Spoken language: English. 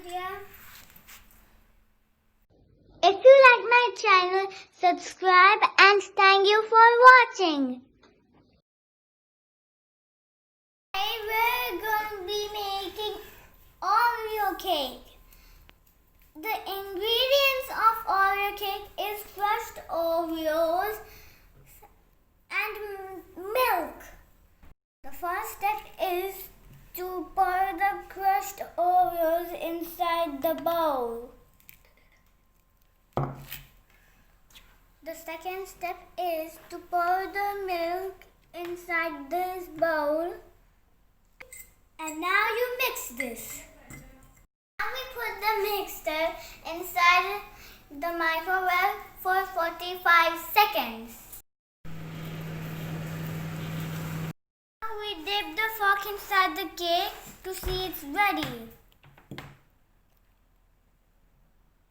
here. If you like my channel, subscribe and thank you for watching. Today we're going to be making Oreo cake. The ingredients of Oreo cake is crushed Oreos and milk. The first step is to pour the crushed Oreos inside the bowl. The second step is to pour the milk inside this bowl. And now you mix this. Now we put the mixture inside the microwave for 45 seconds. Now we dip the fork inside the cake to see it's ready.